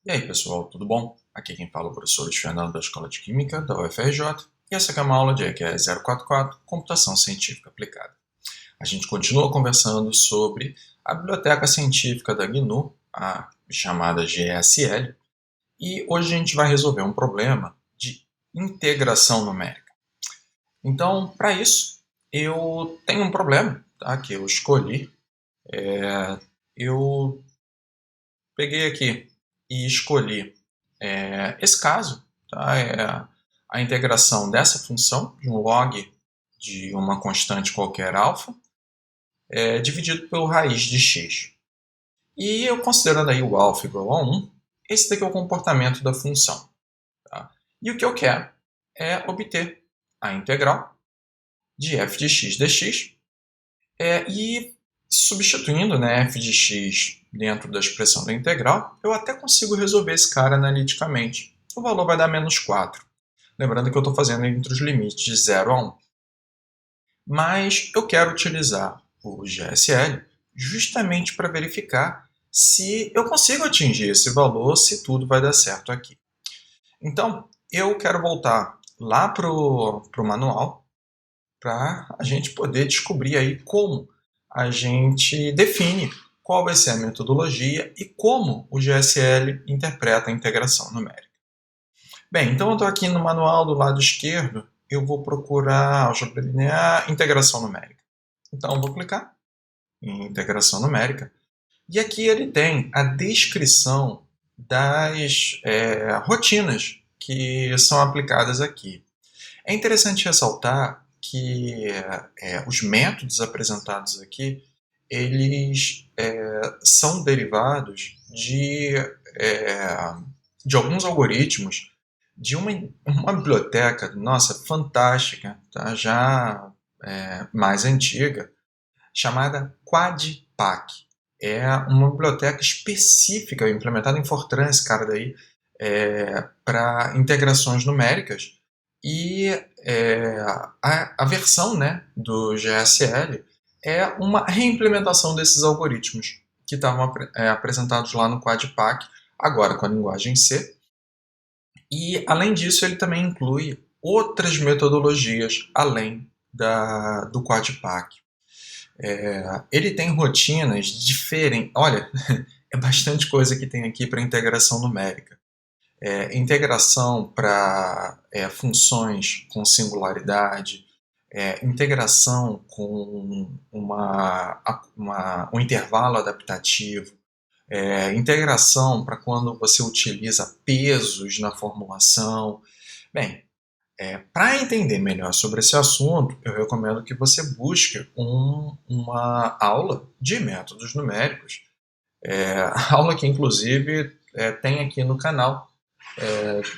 E aí, pessoal, tudo bom? Aqui quem fala é o professor Luiz Fernando da Escola de Química da UFRJ e essa aqui é uma aula de EQE 044, Computação Científica Aplicada. A gente continua conversando sobre a biblioteca científica da GNU, a chamada GSL, e hoje a gente vai resolver um problema de integração numérica. Então, para isso, eu tenho um problema, tá, que eu escolhi. Eu peguei aqui e escolhi esse caso, tá? É a integração dessa função, de um log de uma constante qualquer alfa, dividido pelo raiz de x. E eu considerando aí o alfa igual a 1, esse daqui é o comportamento da função. Tá? E o que eu quero é obter a integral de f de x dx, e substituindo, né, f de x dentro da expressão da integral, eu até consigo resolver esse cara analiticamente. O valor vai dar menos 4. Lembrando que eu estou fazendo entre os limites de 0 a 1. Mas eu quero utilizar o GSL justamente para verificar se eu consigo atingir esse valor, se tudo vai dar certo aqui. Então, eu quero voltar lá para o manual para a gente poder descobrir aí como a gente define qual vai ser a metodologia e como o GSL interpreta a integração numérica. Bem, então eu estou aqui no manual do lado esquerdo, eu vou procurar álgebra linear, integração numérica. Então eu vou clicar em integração numérica e aqui ele tem a descrição das rotinas que são aplicadas aqui. É interessante ressaltar que os métodos apresentados aqui eles são derivados de alguns algoritmos de uma biblioteca, nossa, fantástica, tá? Já mais antiga, chamada QuadPac. É uma biblioteca específica, implementada em Fortran, esse cara daí, para integrações numéricas. E a versão, né, do GSL é uma reimplementação desses algoritmos que estavam apresentados lá no QuadPac, agora com a linguagem C. E, além disso, ele também inclui outras metodologias além do QuadPac. Ele tem rotinas diferentes. Olha, é bastante coisa que tem aqui para integração numérica. Integração para funções com singularidade, integração com um intervalo adaptativo, integração para quando você utiliza pesos na formulação. Bem, para entender melhor sobre esse assunto, eu recomendo que você busque uma aula de métodos numéricos, a aula que inclusive tem aqui no canal,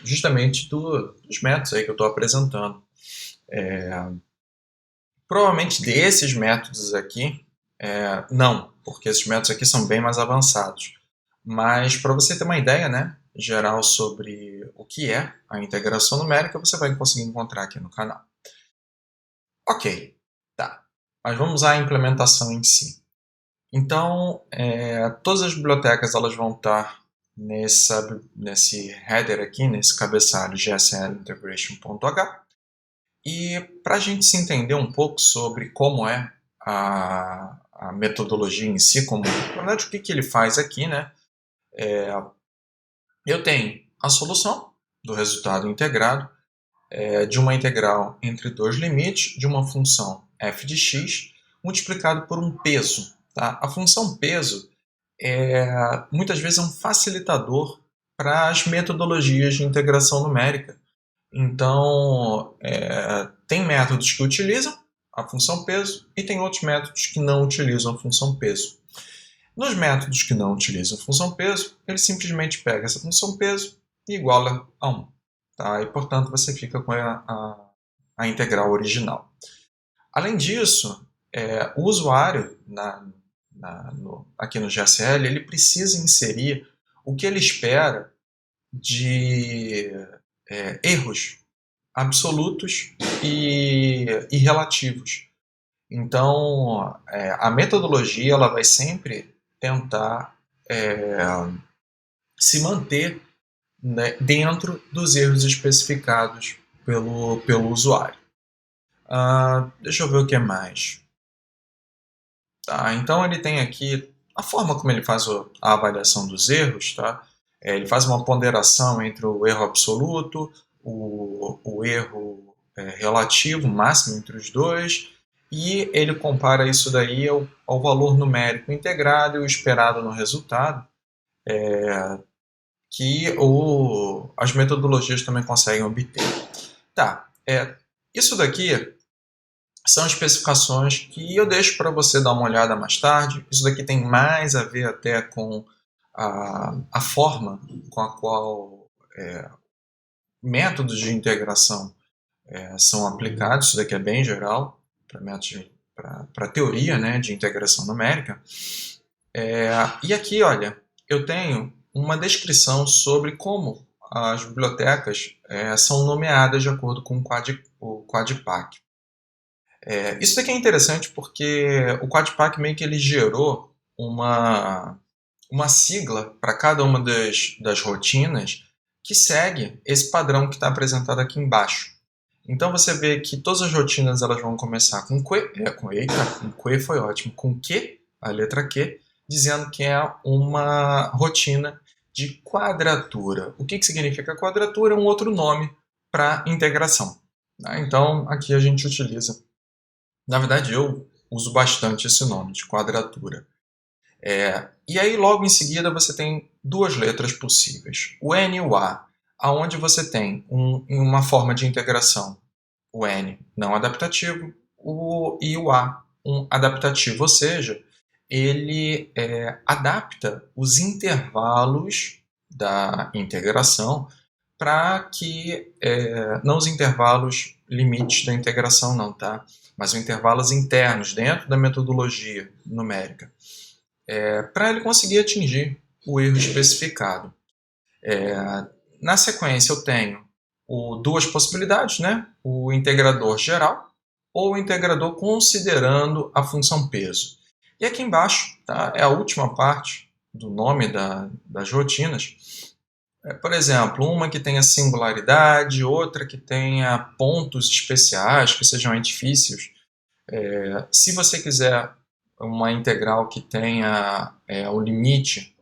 justamente dos métodos aí que eu estou apresentando. Provavelmente desses métodos aqui, não, porque esses métodos aqui são bem mais avançados. Mas para você ter uma ideia, né, geral sobre o que é a integração numérica, você vai conseguir encontrar aqui no canal. Ok, tá. Mas vamos à implementação em si. Então, todas as bibliotecas elas vão estar nesse header aqui, nesse cabeçalho GSL Integration.h. E para a gente se entender um pouco sobre como é a metodologia em si, na verdade o que ele faz aqui, né? Eu tenho a solução do resultado integrado de uma integral entre dois limites de uma função f de x multiplicado por um peso. Tá? A função peso muitas vezes é um facilitador para as metodologias de integração numérica. Então, tem métodos que utilizam a função peso e tem outros métodos que não utilizam a função peso. Nos métodos que não utilizam a função peso, ele simplesmente pega essa função peso e iguala a 1. Tá? E, portanto, você fica com a integral original. Além disso, o usuário, aqui no GSL, ele precisa inserir o que ele espera de erros absolutos e relativos. Então, a metodologia ela vai sempre tentar se manter, né, dentro dos erros especificados pelo usuário. Deixa eu ver o que mais. Tá, então ele tem aqui a forma como ele faz a avaliação dos erros. Tá? Ele faz uma ponderação entre o erro absoluto, o erro relativo, máximo entre os dois, e ele compara isso daí ao valor numérico integrado e o esperado no resultado, que as metodologias também conseguem obter. Tá, isso daqui são especificações que eu deixo para você dar uma olhada mais tarde. Isso daqui tem mais a ver até com a forma com a qual métodos de integração são aplicados. Isso daqui é bem geral para teoria, né, de integração numérica. E aqui, olha, eu tenho uma descrição sobre como as bibliotecas são nomeadas de acordo com o QuadPAC. Isso daqui é interessante porque o QuadPAC meio que ele gerou uma sigla para cada uma das rotinas que segue esse padrão que está apresentado aqui embaixo. Então você vê que todas as rotinas elas vão começar com Que foi ótimo, com Que, a letra Q, dizendo que é uma rotina de quadratura. O que significa quadratura? É um outro nome para integração. Então aqui a gente utiliza. Na verdade, eu uso bastante esse nome, de quadratura. E aí, logo em seguida, você tem duas letras possíveis, o N e o A, aonde você tem uma forma de integração, o N não adaptativo, e o A, um adaptativo, ou seja, ele adapta os intervalos da integração para que, não os intervalos limites da integração não, tá? Mas os intervalos internos dentro da metodologia numérica, para ele conseguir atingir o erro especificado. Na sequência eu tenho duas possibilidades, né? O integrador geral ou o integrador considerando a função peso. E aqui embaixo, tá, é a última parte do nome das rotinas. Por exemplo, uma que tenha singularidade, outra que tenha pontos especiais, que sejam edifícios. Se você quiser uma integral que tenha o limite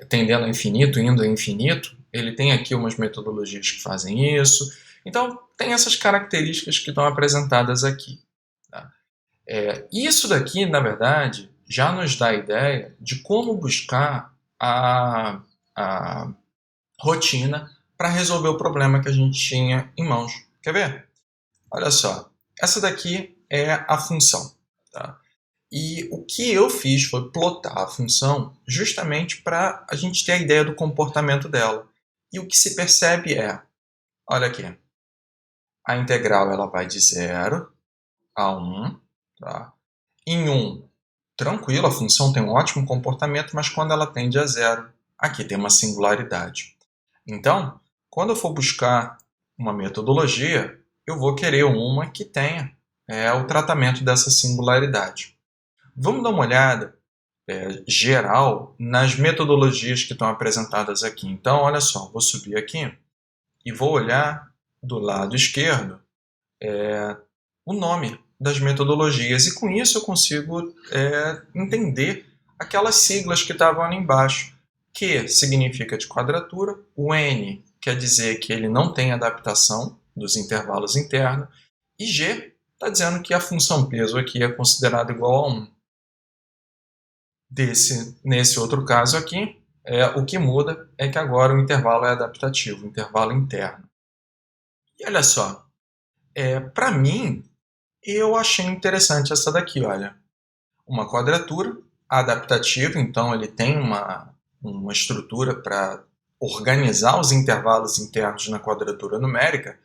tendendo a infinito, indo a infinito, ele tem aqui umas metodologias que fazem isso. Então, tem essas características que estão apresentadas aqui. Tá? Isso daqui, na verdade, já nos dá a ideia de como buscar a rotina para resolver o problema que a gente tinha em mãos. Quer ver? Olha só, essa daqui é a função. Tá? E o que eu fiz foi plotar a função justamente para a gente ter a ideia do comportamento dela. E o que se percebe olha aqui, a integral ela vai de 0 a 1. Tá? Em 1, tranquilo, a função tem um ótimo comportamento, mas quando ela tende a 0, aqui tem uma singularidade. Então, quando eu for buscar uma metodologia, eu vou querer uma que tenha o tratamento dessa singularidade. Vamos dar uma olhada geral nas metodologias que estão apresentadas aqui. Então, olha só, vou subir aqui e vou olhar do lado esquerdo o nome das metodologias. E com isso eu consigo entender aquelas siglas que estavam ali embaixo. Q significa de quadratura, o N quer dizer que ele não tem adaptação dos intervalos internos, e G está dizendo que a função peso aqui é considerada igual a 1. Nesse outro caso aqui, o que muda é que agora o intervalo é adaptativo, o intervalo interno. E olha só, para mim, eu achei interessante essa daqui, olha. Uma quadratura adaptativa, então ele tem uma estrutura para organizar os intervalos internos na quadratura numérica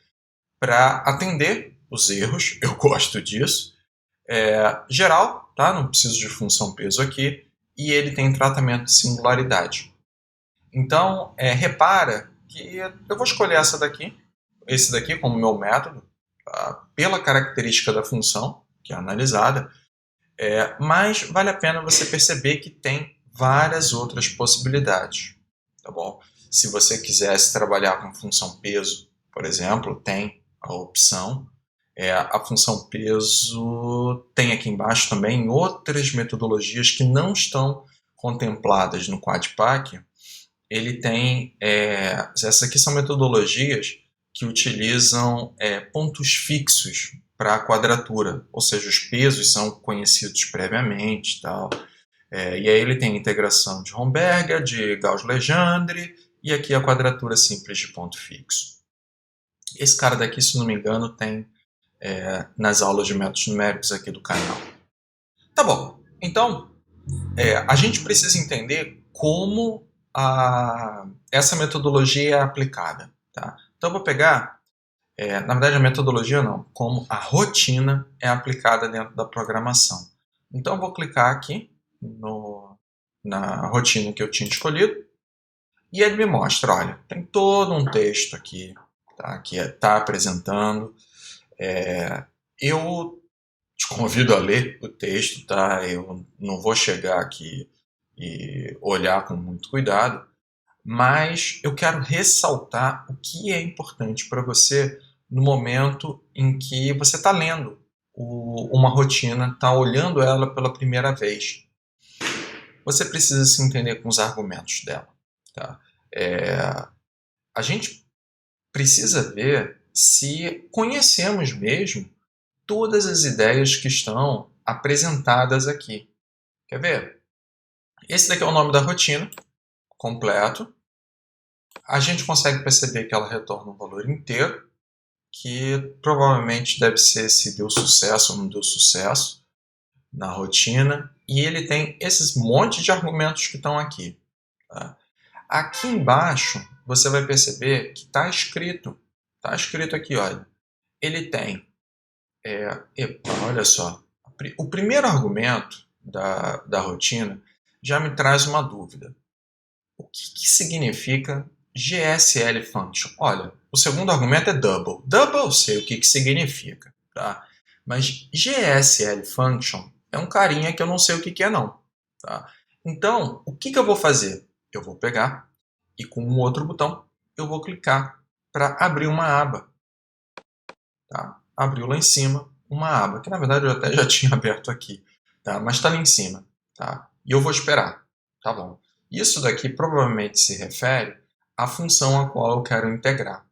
para atender os erros, eu gosto disso. Geral, tá? Não preciso de função peso aqui. E ele tem tratamento de singularidade. Então, repara que eu vou escolher esse daqui como meu método, tá? Pela característica da função, que é analisada, mas vale a pena você perceber que tem várias outras possibilidades, tá bom? Se você quisesse trabalhar com função peso, por exemplo, tem a opção. A função peso tem aqui embaixo também outras metodologias que não estão contempladas no QuadPAC. Ele tem, essas aqui são metodologias que utilizam pontos fixos para a quadratura, ou seja, os pesos são conhecidos previamente, tal. E aí ele tem a integração de Romberger, de Gauss-Legendre e aqui a quadratura simples de ponto fixo. Esse cara daqui, se não me engano, tem nas aulas de métodos numéricos aqui do canal. Tá bom, então a gente precisa entender como essa metodologia é aplicada. Tá? Então eu vou pegar, na verdade a metodologia não, como a rotina é aplicada dentro da programação. Então eu vou clicar aqui na rotina que eu tinha escolhido e ele me mostra, olha, tem todo um texto aqui, tá, que está apresentando. Eu te convido a ler o texto, tá? Eu não vou chegar aqui e olhar com muito cuidado, mas eu quero ressaltar o que é importante para você no momento em que você está lendo uma rotina, está olhando ela pela primeira vez. Você precisa se entender com os argumentos dela. Tá? A gente precisa ver se conhecemos mesmo todas as ideias que estão apresentadas aqui. Quer ver? Esse daqui é o nome da rotina, completo. A gente consegue perceber que ela retorna um valor inteiro, que provavelmente deve ser se deu sucesso ou não deu sucesso na rotina. E ele tem esses monte de argumentos que estão aqui. Tá? Aqui embaixo, você vai perceber que está escrito aqui, olha. Ele tem olha só, o primeiro argumento da rotina já me traz uma dúvida. O que significa GSL Function? Olha, o segundo argumento é double. Double eu sei o que significa, tá? Mas GSL Function é um carinha que eu não sei o que é não. Tá? Então, o que eu vou fazer? Eu vou pegar e com um outro botão eu vou clicar para abrir uma aba. Tá? Abriu lá em cima uma aba, que na verdade eu até já tinha aberto aqui, tá? Mas está ali em cima. Tá? E eu vou esperar. Tá bom. Isso daqui provavelmente se refere à função a qual eu quero integrar.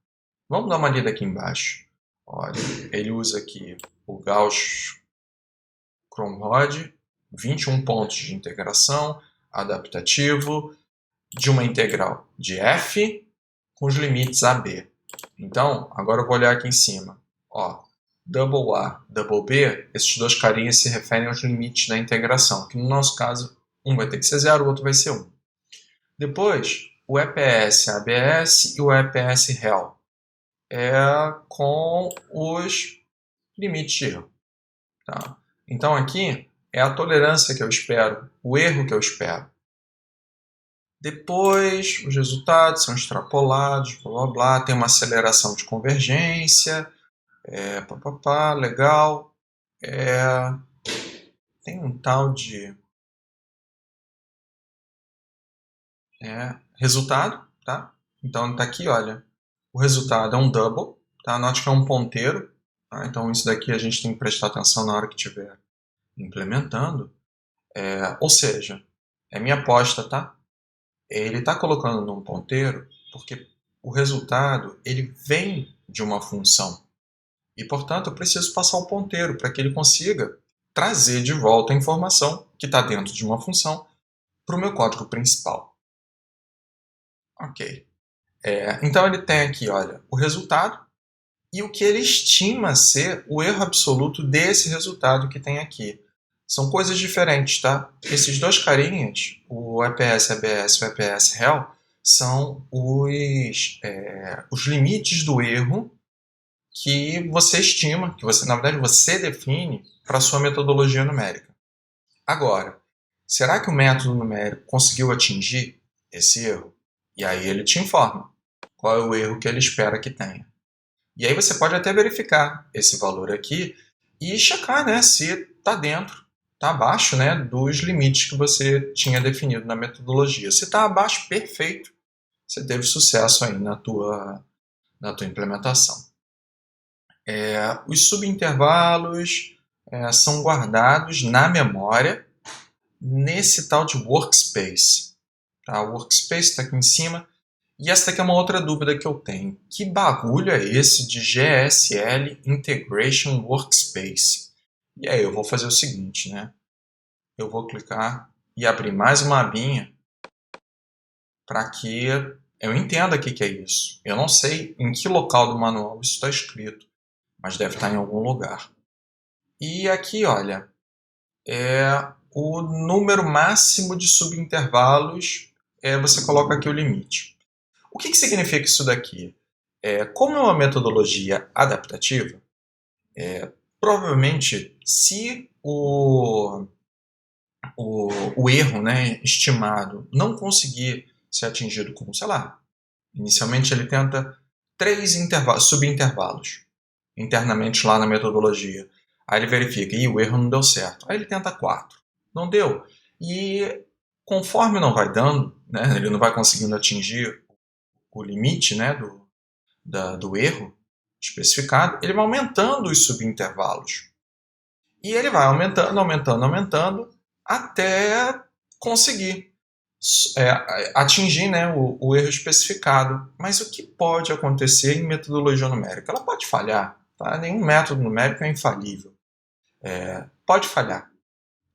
Vamos dar uma lida aqui embaixo. Olha, ele usa aqui o Gauss-Kromrod, 21 pontos de integração, adaptativo, de uma integral de f com os limites a b. Então, agora eu vou olhar aqui em cima. Ó, double A, double B, esses dois carinhas se referem aos limites da integração, que no nosso caso, um vai ter que ser 0, o outro vai ser 1. Depois, o EPS ABS e o EPS REL com os limites de erro. Tá? Então aqui é a tolerância que eu espero, o erro que eu espero. Depois, os resultados são extrapolados, blá blá blá, tem uma aceleração de convergência, legal. Tem um tal de resultado, tá? Então está aqui, olha, o resultado é um double, tá? Note que é um ponteiro, tá? Então isso daqui a gente tem que prestar atenção na hora que estiver implementando. Ou seja, é minha aposta, tá? Ele está colocando num ponteiro porque o resultado ele vem de uma função. E, portanto, eu preciso passar o ponteiro para que ele consiga trazer de volta a informação que está dentro de uma função para o meu código principal. Ok. Então ele tem aqui, olha, o resultado e o que ele estima ser o erro absoluto desse resultado que tem aqui. São coisas diferentes, tá? Esses dois carinhas, o EPS ABS e o EPS REL, são os limites do erro que você estima, que você, na verdade, você define para a sua metodologia numérica. Agora, será que o método numérico conseguiu atingir esse erro? E aí ele te informa qual é o erro que ele espera que tenha. E aí você pode até verificar esse valor aqui e checar, né, se está dentro está abaixo, né, dos limites que você tinha definido na metodologia. Se está abaixo, perfeito. Você teve sucesso aí na tua implementação. Os subintervalos são guardados na memória nesse tal de workspace. Tá? O workspace está aqui em cima. E essa daqui é uma outra dúvida que eu tenho. Que bagulho é esse de GSL Integration Workspace? E aí eu vou fazer o seguinte, né? Eu vou clicar e abrir mais uma abinha para que eu entenda o que é isso. Eu não sei em que local do manual isso está escrito, mas deve estar em algum lugar. E aqui, olha, é o número máximo de subintervalos, você coloca aqui o limite. O que significa isso daqui? Como é uma metodologia adaptativa, provavelmente se o erro, né, estimado não conseguir ser atingido com, sei lá, inicialmente ele tenta 3 subintervalos internamente lá na metodologia. Aí ele verifica, o erro não deu certo. Aí ele tenta 4. Não deu. E conforme não vai dando, né, ele não vai conseguindo atingir o limite, né, do erro especificado, ele vai aumentando os subintervalos. E ele vai aumentando, aumentando, aumentando, até conseguir atingir, né, o erro especificado. Mas o que pode acontecer em metodologia numérica? Ela pode falhar. Tá? Nenhum método numérico é infalível. Pode falhar.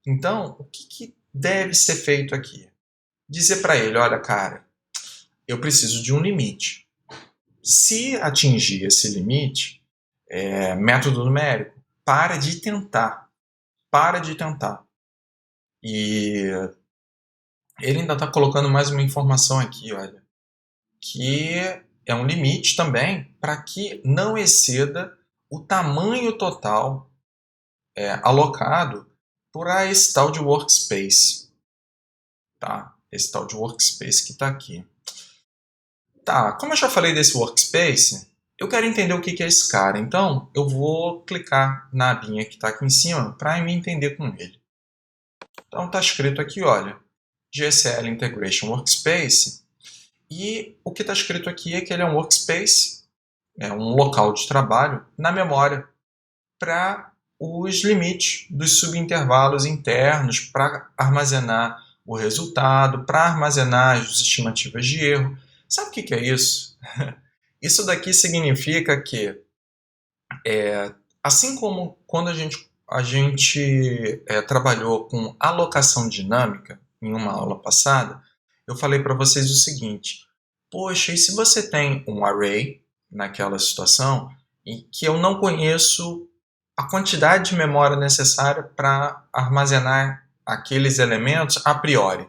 Então, o que deve ser feito aqui? Dizer para ele, olha, cara, eu preciso de um limite. Se atingir esse limite, método numérico, para de tentar. Para de tentar. E ele ainda está colocando mais uma informação aqui, olha, que é um limite também para que não exceda o tamanho total alocado para esse tal de workspace. Tá? Esse tal de workspace que está aqui. Tá, como eu já falei desse workspace, eu quero entender o que é esse cara. Então, eu vou clicar na abinha que está aqui em cima para me entender com ele. Então, está escrito aqui, olha, GSL Integration Workspace. E o que está escrito aqui é que ele é um workspace, é um local de trabalho na memória para os limites dos subintervalos internos, para armazenar o resultado, para armazenar as estimativas de erro. Sabe o que é isso? Isso daqui significa que, assim como quando a gente trabalhou com alocação dinâmica em uma aula passada, eu falei para vocês o seguinte, poxa, e se você tem um array naquela situação em que eu não conheço a quantidade de memória necessária para armazenar aqueles elementos a priori?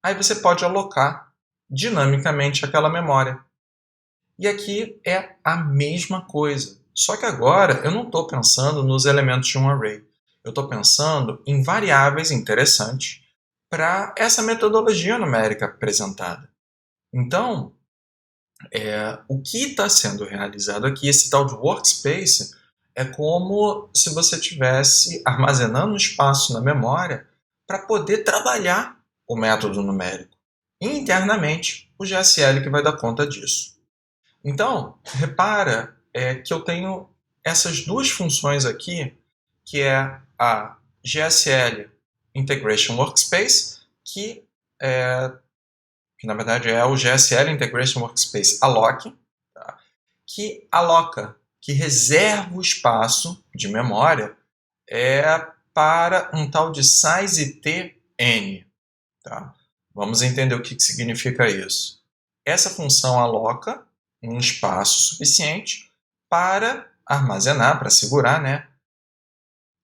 Aí você pode alocar dinamicamente aquela memória. E aqui é a mesma coisa. Só que agora eu não estou pensando nos elementos de um array. Eu estou pensando em variáveis interessantes para essa metodologia numérica apresentada. Então, o que está sendo realizado aqui, esse tal de workspace, é como se você estivesse armazenando espaço na memória para poder trabalhar o método numérico. E internamente, o GSL que vai dar conta disso. Então, repara que eu tenho essas duas funções aqui, que é a GSL Integration Workspace, que na verdade é o GSL Integration Workspace Alloc, tá? Que aloca, que reserva o espaço de memória para um tal de size tn. Tá? Vamos entender o que significa isso. Essa função aloca um espaço suficiente para armazenar, para segurar, né,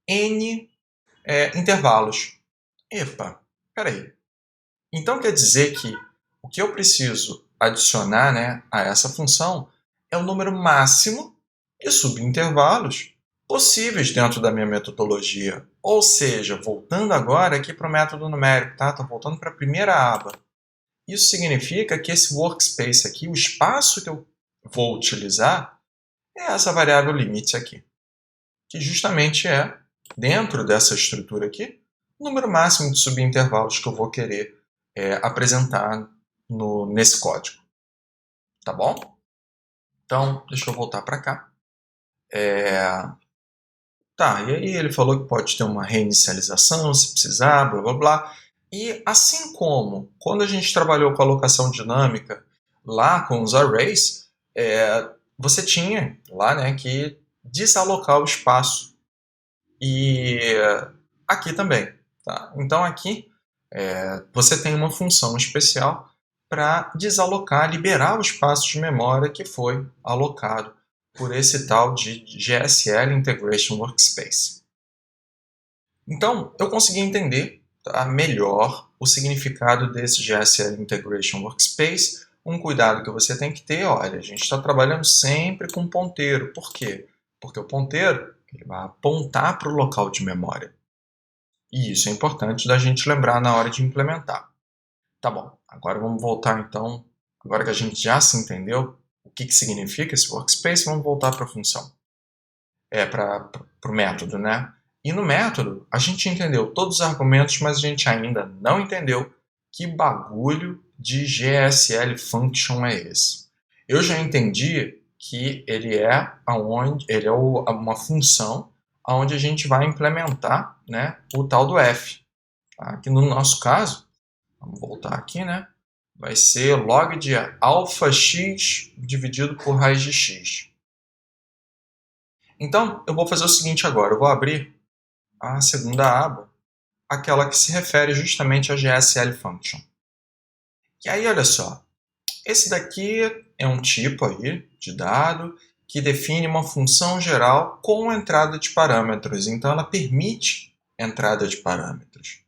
n intervalos. Epa, peraí. Então quer dizer que o que eu preciso adicionar, né, a essa função é o número máximo de subintervalos possíveis dentro da minha metodologia. Ou seja, voltando agora aqui para o método numérico, tá? Estou voltando para a primeira aba. Isso significa que esse workspace aqui, o espaço que eu vou utilizar, é essa variável limite aqui, que justamente é dentro dessa estrutura aqui, o número máximo de subintervalos que eu vou querer apresentar nesse código. Tá bom? Então, deixa eu voltar para cá. Tá, e aí ele falou que pode ter uma reinicialização se precisar, blá blá blá. E assim como quando a gente trabalhou com alocação dinâmica lá com os arrays, você tinha lá, né, que desalocar o espaço. E aqui também. Tá? Então aqui você tem uma função especial para desalocar, liberar o espaço de memória que foi alocado por esse tal de GSL Integration Workspace. Então, eu consegui entender melhor o significado desse GSL Integration Workspace. Um cuidado que você tem que ter, olha, a gente está trabalhando sempre com ponteiro. Por quê? Porque o ponteiro ele vai apontar para o local de memória. E isso é importante da gente lembrar na hora de implementar. Tá bom, agora vamos voltar então, agora que a gente já se entendeu o que significa esse workspace, vamos voltar para a função. Para o método, né? E no método, a gente entendeu todos os argumentos, mas a gente ainda não entendeu que bagulho de GSL Function é esse. Eu já entendi que ele é uma função onde a gente vai implementar, né, o tal do f. Tá? Que no nosso caso, vamos voltar aqui, né? Vai ser log de alfa x dividido por raiz de x. Então, eu vou fazer o seguinte agora. Eu vou abrir a segunda aba, aquela que se refere justamente a GSL Function. E aí, olha só. Esse daqui é um tipo aí de dado que define uma função geral com entrada de parâmetros. Então, ela permite entrada de parâmetros.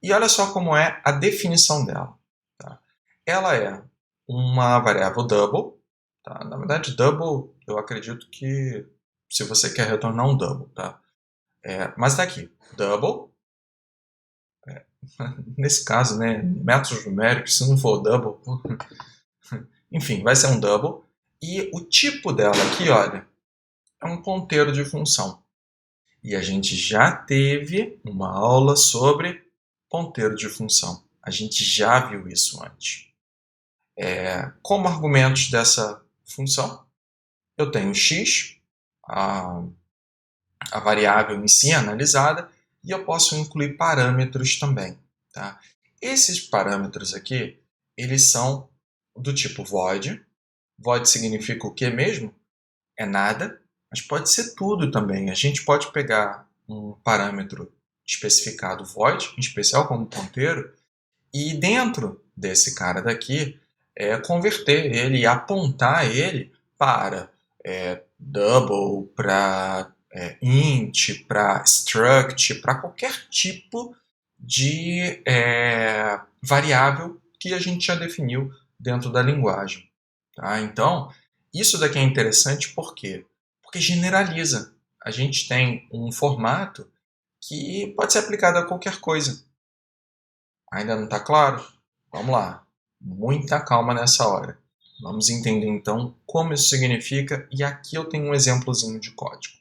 E olha só como é a definição dela. Tá? Ela é uma variável double. Tá? Na verdade, double, eu acredito que se você quer retornar um double. Tá? Mas está aqui, double. Nesse caso, né, métodos numéricos, se não for double, enfim, vai ser um double. E o tipo dela aqui, olha, é um ponteiro de função. E a gente já teve uma aula sobre ponteiro de função. A gente já viu isso antes. Como argumentos dessa função, eu tenho x, a variável em si analisada, e eu posso incluir parâmetros também. Tá? Esses parâmetros aqui, eles são do tipo void. Void significa o que mesmo? É nada, mas pode ser tudo também. A gente pode pegar um parâmetro especificado void, em especial como ponteiro, e dentro desse cara daqui, converter ele e apontar ele para double, para int, para struct, para qualquer tipo de variável que a gente já definiu dentro da linguagem. Tá? Então, isso daqui é interessante por quê? Porque generaliza. A gente tem um formato que pode ser aplicado a qualquer coisa. Ainda não está claro? Vamos lá. Muita calma nessa hora. Vamos entender então como isso significa e aqui eu tenho um exemplozinho de código.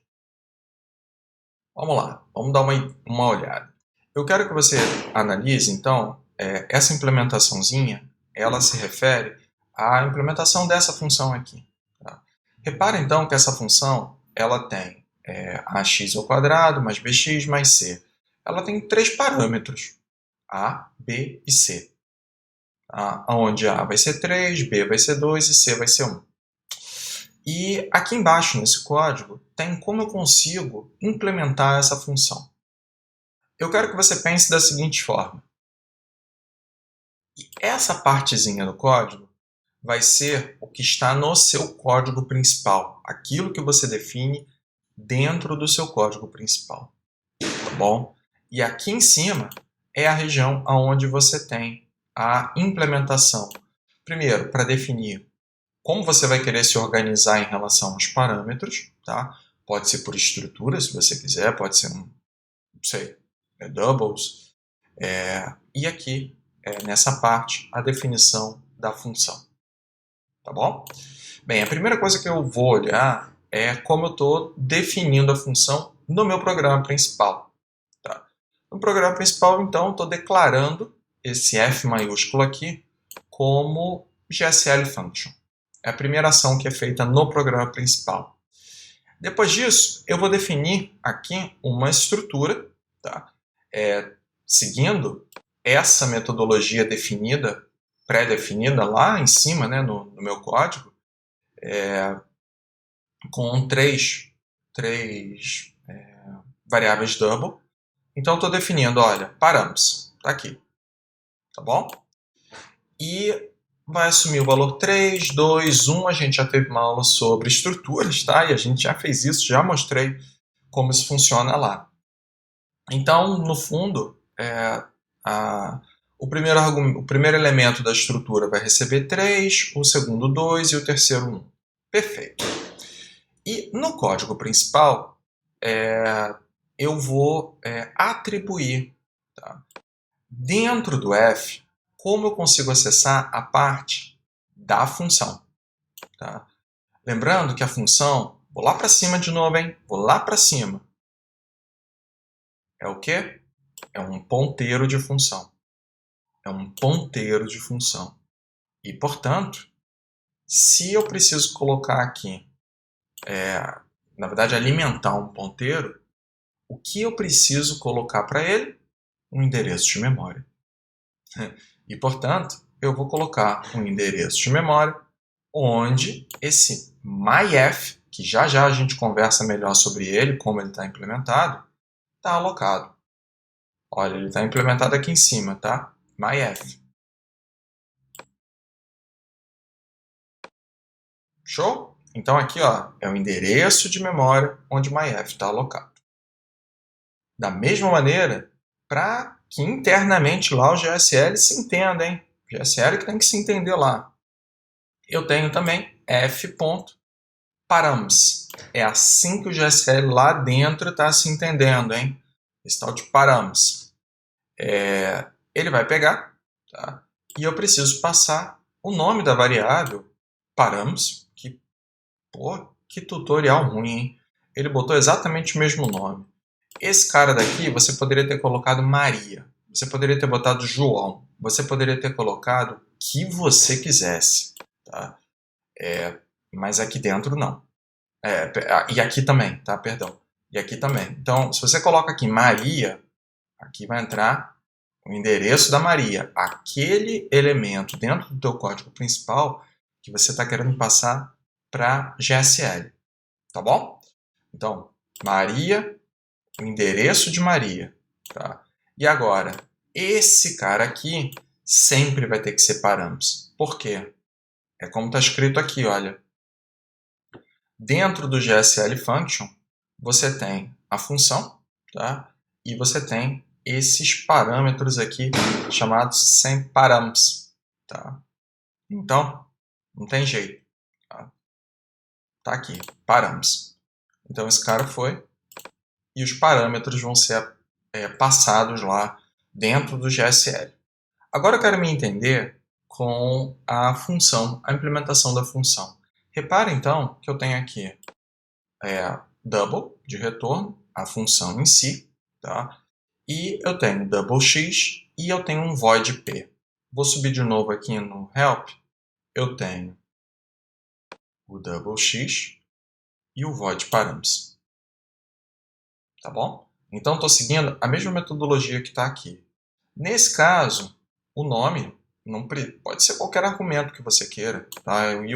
Vamos lá, vamos dar uma olhada. Eu quero que você analise então essa implementaçãozinha, ela se refere à implementação dessa função aqui. Tá? Repara então que essa função ela tem ax ao quadrado mais bx mais c. Ela tem 3 parâmetros. A, B e C. Onde A vai ser 3, B vai ser 2 e C vai ser 1. E aqui embaixo nesse código tem como eu consigo implementar essa função. Eu quero que você pense da seguinte forma. Essa partezinha do código vai ser o que está no seu código principal. Aquilo que você define dentro do seu código principal. Tá bom? E aqui em cima é a região onde você tem a implementação. Primeiro, para definir como você vai querer se organizar em relação aos parâmetros. Tá? Pode ser por estrutura, se você quiser, pode ser doubles. E aqui, nessa parte, a definição da função. Tá bom? Bem, a primeira coisa que eu vou olhar é como eu estou definindo a função no meu programa principal. Tá? No programa principal, então, estou declarando esse F maiúsculo aqui como GSL Function. É a primeira ação que é feita no programa principal. Depois disso, eu vou definir aqui uma estrutura, tá? Seguindo essa metodologia definida, pré-definida lá em cima, né, no meu código, com três variáveis double. Então, estou definindo, olha, params, está aqui, tá bom? E vai assumir o valor 3, 2, 1. A gente já teve uma aula sobre estruturas, tá? E a gente já fez isso, já mostrei como isso funciona lá. Então, no fundo, o primeiro elemento da estrutura vai receber 3, o segundo 2 e o terceiro 1. Perfeito. E no código principal, eu vou atribuir, tá? Dentro do F, como eu consigo acessar a parte da função. Tá? Lembrando que a função, vou lá para cima de novo, hein? Vou lá para cima. É o quê? É um ponteiro de função. É um ponteiro de função. E, portanto, se eu preciso colocar aqui, na verdade, alimentar um ponteiro, o que eu preciso colocar para ele? Um endereço de memória. E, portanto, eu vou colocar um endereço de memória onde esse myF, que já já a gente conversa melhor sobre ele, como ele está implementado, está alocado. Olha, ele está implementado aqui em cima, tá? myF. Show? Então aqui, ó, é o endereço de memória onde myF está alocado. Da mesma maneira, para que internamente lá o GSL se entenda, hein? O GSL que tem que se entender lá. Eu tenho também f.params. É assim que o GSL lá dentro está se entendendo, hein? Esse tal de params. Ele vai pegar, tá? E eu preciso passar o nome da variável params, que tutorial ruim, hein? Ele botou exatamente o mesmo nome. Esse cara daqui, você poderia ter colocado Maria, você poderia ter botado João, você poderia ter colocado o que você quisesse, tá? Mas aqui dentro não. E aqui também, tá? Perdão. E aqui também. Então, se você coloca aqui Maria, aqui vai entrar o endereço da Maria, aquele elemento dentro do teu código principal que você está querendo passar para GSL, tá bom? Então, Maria, o endereço de Maria, tá? E agora, esse cara aqui sempre vai ter que ser params. Por quê? É como está escrito aqui, olha. Dentro do GSL Function, você tem a função, tá? E você tem esses parâmetros aqui chamados semparams, tá? Então, não tem jeito. Tá aqui, params. Então, esse cara foi e os parâmetros vão ser passados lá dentro do GSL. Agora eu quero me entender com a função, a implementação da função. Repara, então, que eu tenho aqui double de retorno, a função em si, tá? E eu tenho double x e eu tenho um void p. Vou subir de novo aqui no help. Eu tenho o double x e o void params. Tá bom? Então, estou seguindo a mesma metodologia que está aqui. Nesse caso, o nome não pode ser qualquer argumento que você queira. Tá? E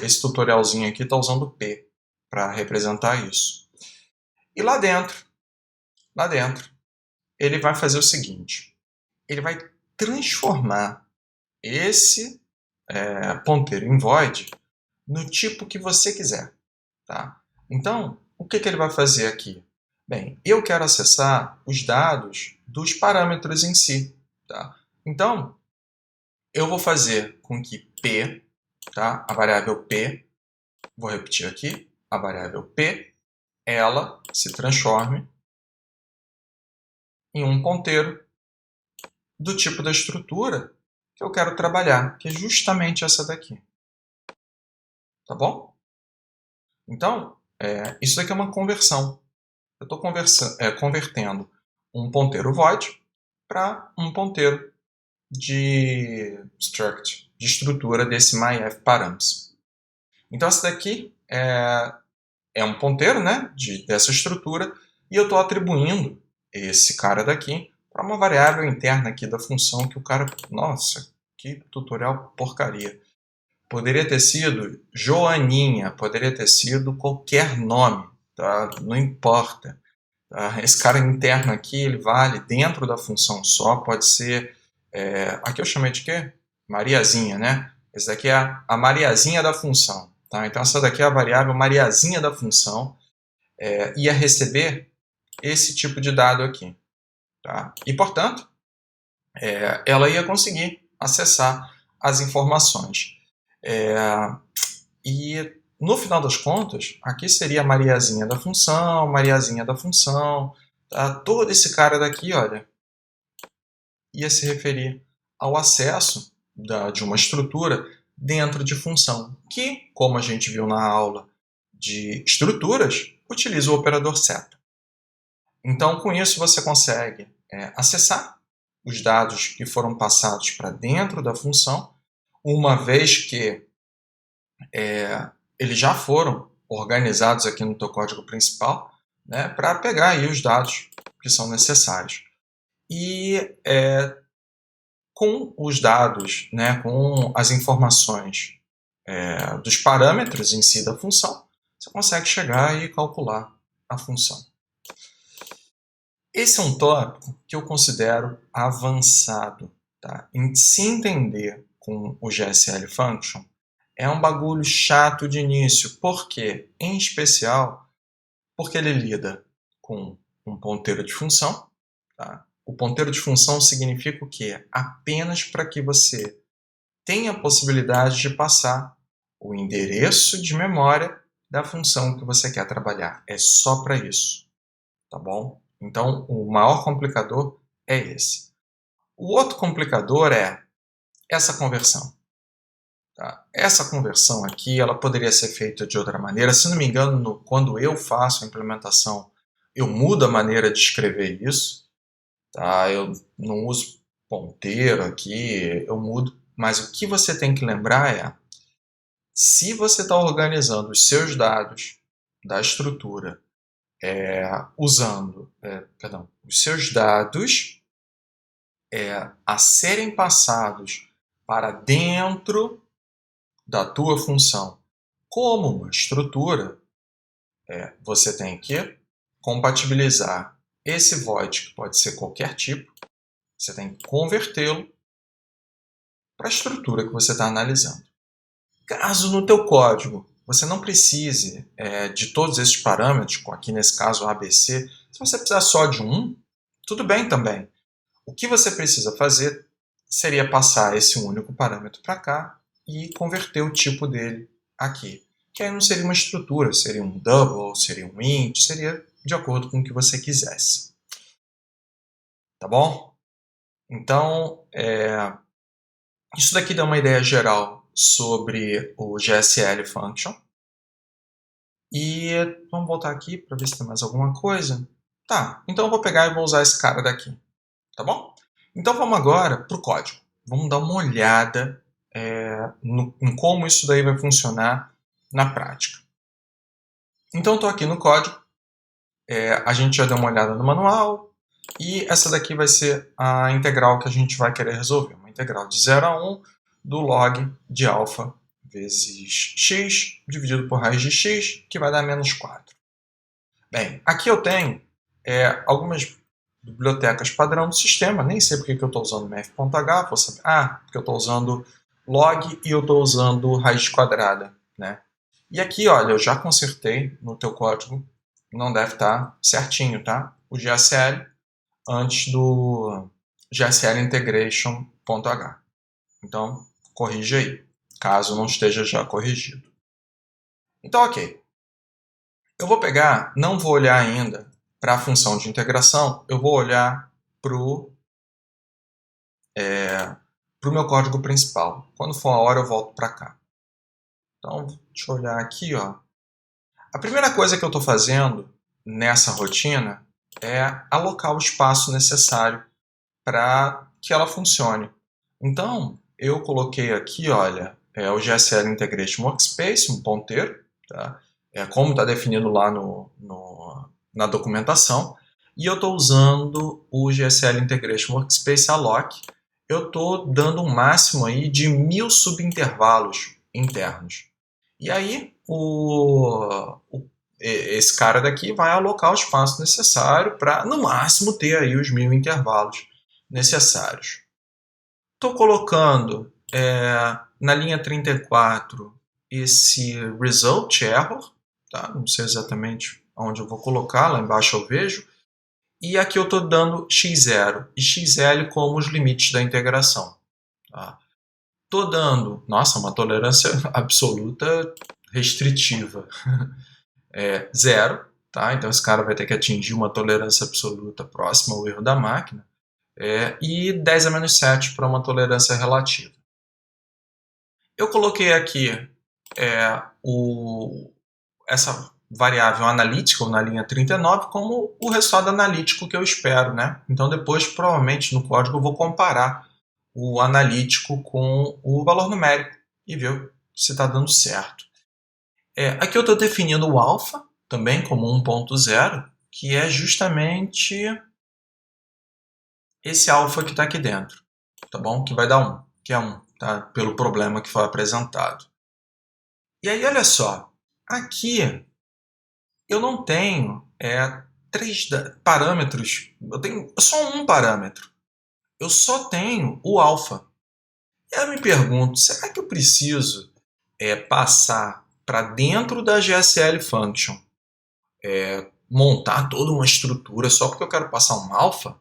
esse tutorialzinho aqui está usando p para representar isso. E lá dentro, ele vai fazer o seguinte. Ele vai transformar esse ponteiro em void no tipo que você quiser. Tá? Então, o que ele vai fazer aqui? Bem, eu quero acessar os dados dos parâmetros em si. Tá? Então, eu vou fazer com que p, tá? A variável p, vou repetir aqui, a variável p, ela se transforme em um ponteiro do tipo da estrutura que eu quero trabalhar, que é justamente essa daqui. Tá bom? Então, isso daqui é uma conversão. Eu estou convertendo um ponteiro void para um ponteiro de struct, de estrutura desse myFparams. Então, essa daqui é um ponteiro, né, dessa estrutura, e eu estou atribuindo esse cara daqui para uma variável interna aqui da função que o cara... Nossa, que tutorial porcaria. Poderia ter sido Joaninha, poderia ter sido qualquer nome, tá? Não importa. Tá? Esse cara interno aqui, ele vale dentro da função só, pode ser... aqui eu chamei de quê? Mariazinha, né? Esse daqui é a Mariazinha da função. Tá? Então essa daqui é a variável Mariazinha da função, ia receber esse tipo de dado aqui. Tá? E, portanto, ela ia conseguir acessar as informações. E, no final das contas, aqui seria a Mariazinha da função, tá? Todo esse cara daqui, olha, ia se referir ao acesso de uma estrutura dentro de função, que, como a gente viu na aula de estruturas, utiliza o operador seta. Então, com isso, você consegue acessar os dados que foram passados para dentro da função, uma vez que eles já foram organizados aqui no teu código principal, né, para pegar aí os dados que são necessários. E com os dados, né, com as informações dos parâmetros em si da função, você consegue chegar e calcular a função. Esse é um tópico que eu considero avançado. Tá? Em se entender com o GSL Function, é um bagulho chato de início. Por quê? Em especial, porque ele lida com um ponteiro de função. Tá? O ponteiro de função significa o quê? Apenas para que você tenha a possibilidade de passar o endereço de memória da função que você quer trabalhar. É só para isso. Tá bom? Então, o maior complicador é esse. O outro complicador é essa conversão. Tá? Essa conversão aqui, ela poderia ser feita de outra maneira. Se não me engano, quando eu faço a implementação, eu mudo a maneira de escrever isso. Tá? Eu não uso ponteiro aqui, eu mudo. Mas o que você tem que lembrar é, se você está organizando os seus dados da estrutura usando os seus dados a serem passados para dentro da tua função como uma estrutura, você tem que compatibilizar esse void, que pode ser qualquer tipo, você tem que convertê-lo para a estrutura que você está analisando. Caso no teu código você não precise de todos esses parâmetros, aqui nesse caso ABC, se você precisar só de um, tudo bem também. O que você precisa fazer seria passar esse único parâmetro para cá e converter o tipo dele aqui. Que aí não seria uma estrutura, seria um double, seria um int, seria de acordo com o que você quisesse. Tá bom? Então, isso daqui dá uma ideia geral sobre o GSL Function. E vamos voltar aqui para ver se tem mais alguma coisa. Tá, então eu vou pegar e vou usar esse cara daqui. Tá bom? Então vamos agora para o código. Vamos dar uma olhada em como isso daí vai funcionar na prática. Então eu estou aqui no código. A gente já deu uma olhada no manual. E essa daqui vai ser a integral que a gente vai querer resolver. Uma integral de 0 a 1 do log de alfa vezes x dividido por raiz de x, que vai dar menos 4. Bem, aqui eu tenho algumas bibliotecas padrão do sistema. Nem sei porque que eu estou usando mf.h. Vou saber. Porque eu estou usando log e eu estou usando raiz quadrada. Né? E aqui, olha, eu já consertei no teu código. Não deve estar certinho, tá? O GSL antes do GSL integration.h. Então, corrige aí, caso não esteja já corrigido. Então, ok. Eu vou pegar, não vou olhar ainda para a função de integração, eu vou olhar para o meu código principal. Quando for a hora, eu volto para cá. Então, deixa eu olhar aqui. Ó. A primeira coisa que eu estou fazendo nessa rotina é alocar o espaço necessário para que ela funcione. Então, eu coloquei aqui, olha, o GSL Integration Workspace, um ponteiro, tá? Como está definido lá na documentação, e eu estou usando o GSL Integration Workspace Alloc. Eu estou dando um máximo aí de 1000 subintervalos internos. E aí, esse cara daqui vai alocar o espaço necessário para, no máximo, ter aí os 1000 intervalos necessários. Estou colocando na linha 34 esse result error, tá? Não sei exatamente onde eu vou colocar, lá embaixo eu vejo. E aqui eu estou dando x0 e xl como os limites da integração. Estou dando, nossa, uma tolerância absoluta restritiva. 0, tá? Então esse cara vai ter que atingir uma tolerância absoluta próxima ao erro da máquina. E 10 a menos 7 para uma tolerância relativa. Eu coloquei aqui essa variável analítica, ou na linha 39, como o resultado analítico que eu espero, né? Então depois, provavelmente, no código eu vou comparar o analítico com o valor numérico e ver se está dando certo. Aqui eu estou definindo o alfa, também como 1.0, que é justamente esse alfa que está aqui dentro, tá bom? Que vai dar 1, que é 1, tá? Pelo problema que foi apresentado. E aí, olha só, aqui eu não tenho 3 parâmetros, eu tenho só um parâmetro. Eu só tenho o alfa. E aí eu me pergunto, será que eu preciso passar para dentro da GSL Function, montar toda uma estrutura só porque eu quero passar um alfa?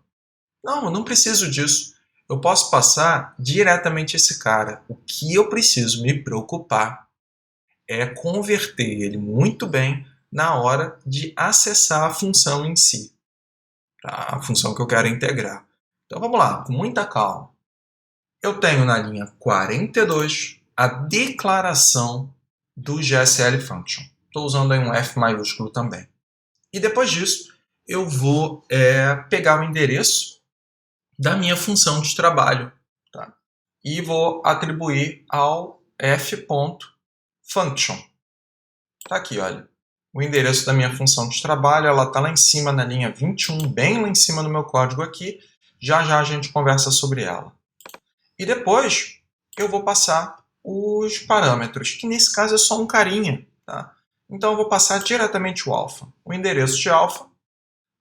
Não, eu não preciso disso. Eu posso passar diretamente esse cara. O que eu preciso me preocupar é converter ele muito bem na hora de acessar a função em si, tá? A função que eu quero integrar. Então vamos lá, com muita calma. Eu tenho na linha 42 a declaração do GSL Function. Estou usando aí um F maiúsculo também. E depois disso, eu vou pegar o endereço da minha função de trabalho, tá? E vou atribuir ao f.function. Tá aqui, olha. O endereço da minha função de trabalho, ela está lá em cima na linha 21, bem lá em cima do meu código aqui. Já já a gente conversa sobre ela. E depois eu vou passar os parâmetros, que nesse caso é só um carinha, tá? Então eu vou passar diretamente o alfa, o endereço de alfa,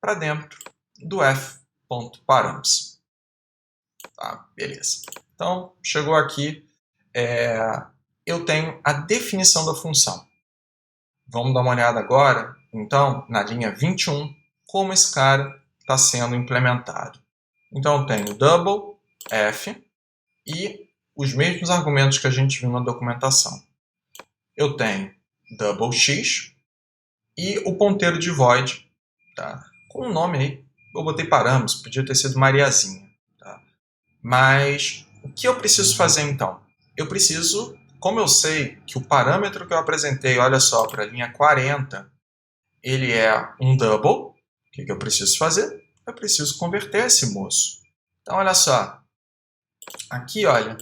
para dentro do f.params. Tá, beleza. Então, chegou aqui, eu tenho a definição da função. Vamos dar uma olhada agora, então, na linha 21, como esse cara está sendo implementado. Então, eu tenho double f e os mesmos argumentos que a gente viu na documentação. Eu tenho double x e o ponteiro de void, tá? Com o nome aí, eu botei parâmetros, podia ter sido Mariazinha. Mas o que eu preciso fazer então? Eu preciso, como eu sei que o parâmetro que eu apresentei, olha só, para a linha 40, ele é um double, o que eu preciso fazer? Eu preciso converter esse moço. Então, olha só, aqui, olha,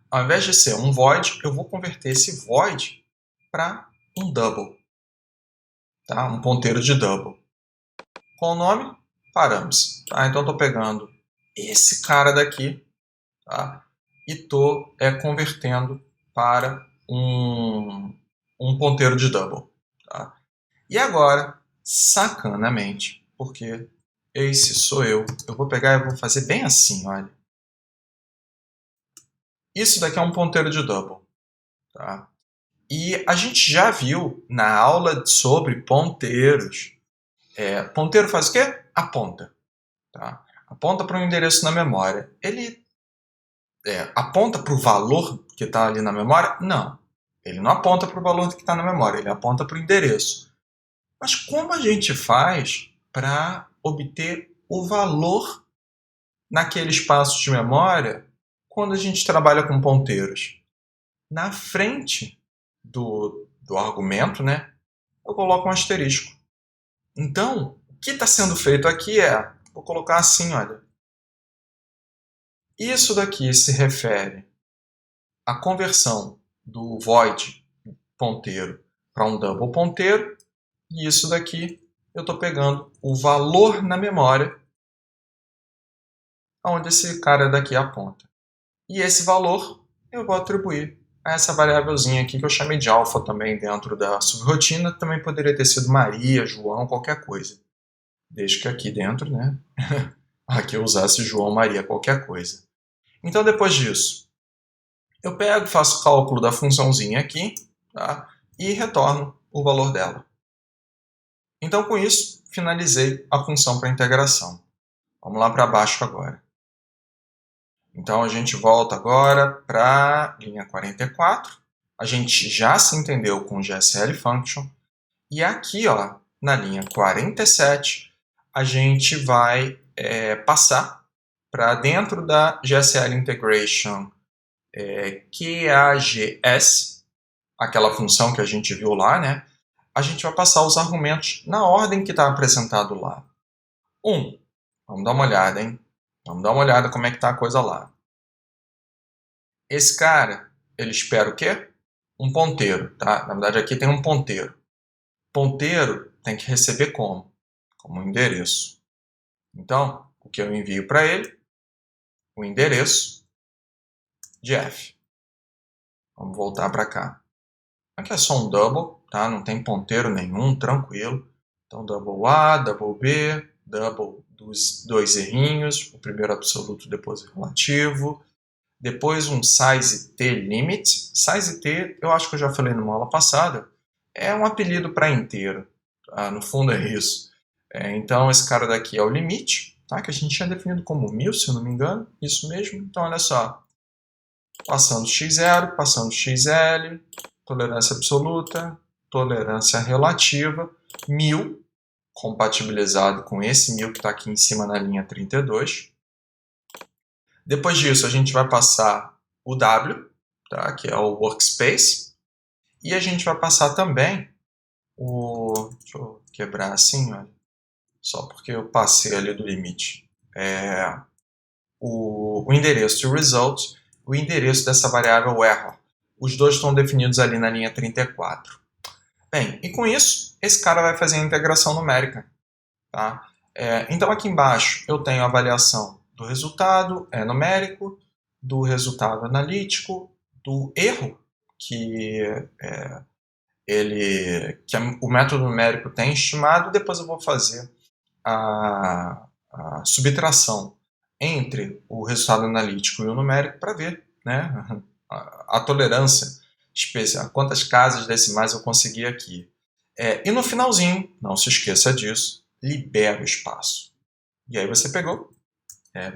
ao invés de ser um void, eu vou converter esse void para um double, tá? Um ponteiro de double. Qual o nome? Params. Tá? Então, estou pegando esse cara daqui, tá? E estou convertendo para um ponteiro de double. Tá? E agora, sacanamente, porque esse sou eu vou pegar e vou fazer bem assim, olha. Isso daqui é um ponteiro de double. Tá? E a gente já viu na aula sobre ponteiros. Ponteiro faz o quê? Aponta. Tá? Aponta para um endereço na memória. Ele aponta para o valor que está ali na memória? Não. Ele não aponta para o valor que está na memória, ele aponta para o endereço. Mas como a gente faz para obter o valor naquele espaço de memória quando a gente trabalha com ponteiros? Na frente do argumento, né, eu coloco um asterisco. Então, o que está sendo feito aqui é, vou colocar assim, olha, isso daqui se refere à conversão do void ponteiro para um double ponteiro, e isso daqui eu estou pegando o valor na memória onde esse cara daqui aponta. E esse valor eu vou atribuir a essa variávelzinha aqui que eu chamei de alfa também dentro da subrotina. Também poderia ter sido Maria, João, qualquer coisa. Desde que aqui dentro, né, aqui eu usasse João, Maria, qualquer coisa. Então depois disso, eu pego, faço o cálculo da funçãozinha aqui, tá? E retorno o valor dela. Então com isso, finalizei a função para integração. Vamos lá para baixo agora. Então a gente volta agora para a linha 44. A gente já se entendeu com o GSL Function. E aqui, ó, na linha 47, a gente vai passar para dentro da GSL Integration QAGS, aquela função que a gente viu lá, né? A gente vai passar os argumentos na ordem que está apresentado lá. Vamos dar uma olhada, hein? Vamos dar uma olhada como é que está a coisa lá. Esse cara, ele espera o quê? Um ponteiro, tá? Na verdade, aqui tem um ponteiro. Ponteiro tem que receber como? Como um endereço. Então, o que eu envio para ele? O endereço de f. Vamos voltar para cá. Aqui é só um double, tá? Não tem ponteiro nenhum, tranquilo. Então, double A, double B, double dos dois errinhos, o primeiro absoluto, depois o relativo. Depois um size t limit. Size t, eu acho que eu já falei numa aula passada, é um apelido para inteiro. Tá? No fundo é isso. Então esse cara daqui é o limite, tá? Que a gente tinha definido como 1000, se eu não me engano. Isso mesmo. Então olha só. Passando x0, passando xl, tolerância absoluta, tolerância relativa, 1000, compatibilizado com esse 1000 que está aqui em cima na linha 32. Depois disso, a gente vai passar o W, tá? Que é o workspace. E a gente vai passar também o... Deixa eu quebrar assim, olha. Só porque eu passei ali do limite. O endereço de result, o endereço dessa variável error. Os dois estão definidos ali na linha 34. Bem, e com isso, esse cara vai fazer a integração numérica. Tá? Então aqui embaixo eu tenho a avaliação do resultado numérico, do resultado analítico, do erro que o método numérico tem estimado. Depois eu vou fazer a subtração entre o resultado analítico e o numérico para ver, né, a tolerância especial, quantas casas decimais eu consegui aqui. E no finalzinho, não se esqueça disso, libera o espaço. E aí você pegou,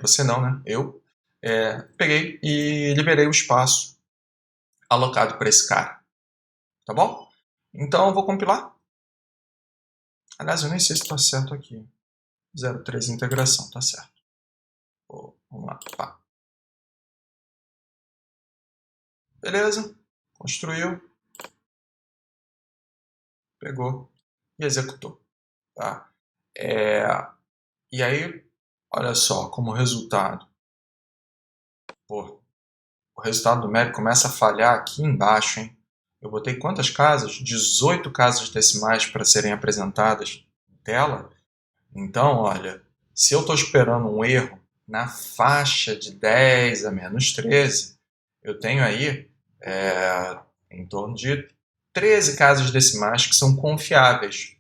você não, né? Eu peguei e liberei o espaço alocado para esse cara. Tá bom? Então eu vou compilar. Aliás, eu nem sei se está certo aqui. 03 integração, tá certo. Vamos lá. Pá. Beleza. Construiu. Pegou e executou. Tá? E aí, olha só, como resultado. Pô, o resultado numérico começa a falhar aqui embaixo, hein? Eu botei quantas casas? 18 casas decimais para serem apresentadas na tela. Então, olha, se eu estou esperando um erro na faixa de 10 a menos 13, eu tenho aí em torno de 13 casas decimais que são confiáveis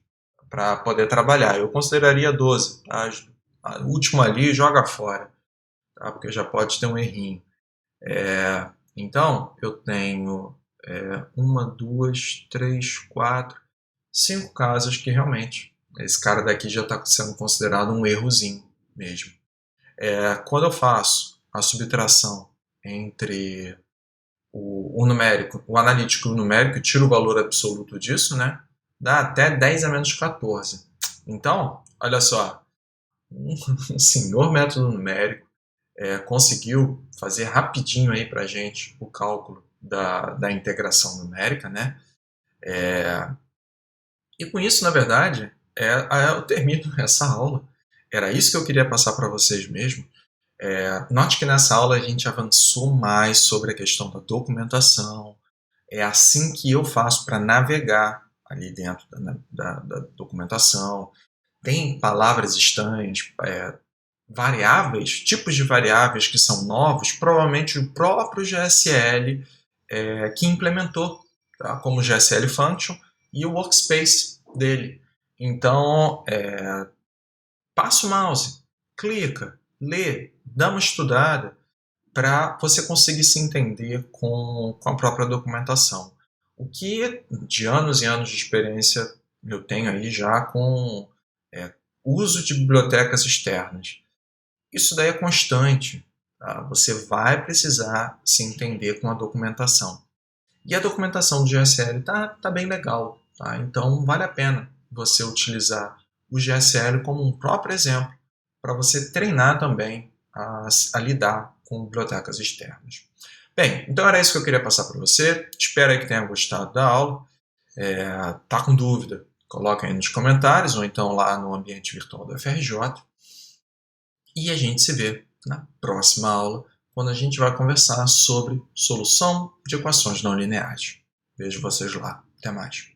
para poder trabalhar. Eu consideraria 12. Tá? A última ali joga fora, tá? Porque já pode ter um errinho. Então, eu tenho 1, 2, 3, 4, 5 casas que realmente esse cara daqui já está sendo considerado um errozinho mesmo. Quando eu faço a subtração entre o numérico, o analítico e o numérico, tiro o valor absoluto disso, né? Dá até 10 a menos 14. Então, olha só, um senhor método numérico conseguiu fazer rapidinho aí para a gente o cálculo da integração numérica, né? E com isso, na verdade, eu termino essa aula. Era isso que eu queria passar para vocês mesmo. Note que nessa aula a gente avançou mais sobre a questão da documentação. É assim que eu faço para navegar ali dentro da documentação. Tem palavras estranhas, variáveis, tipos de variáveis que são novos, provavelmente o próprio GSL que implementou, tá? Como o GSL Function e o workspace dele. Então, passa o mouse, clica, lê, dá uma estudada para você conseguir se entender com a própria documentação. O que de anos e anos de experiência eu tenho aí já com uso de bibliotecas externas. Isso daí é constante. Tá? Você vai precisar se entender com a documentação. E a documentação do GSL tá bem legal. Tá? Então vale a pena você utilizar o GSL como um próprio exemplo para você treinar também a lidar com bibliotecas externas. Bem, então era isso que eu queria passar para você. Espero aí que tenha gostado da aula. Tá com dúvida? Coloca aí nos comentários ou então lá no ambiente virtual do FRJ. E a gente se vê na próxima aula, quando a gente vai conversar sobre solução de equações não lineares. Vejo vocês lá. Até mais.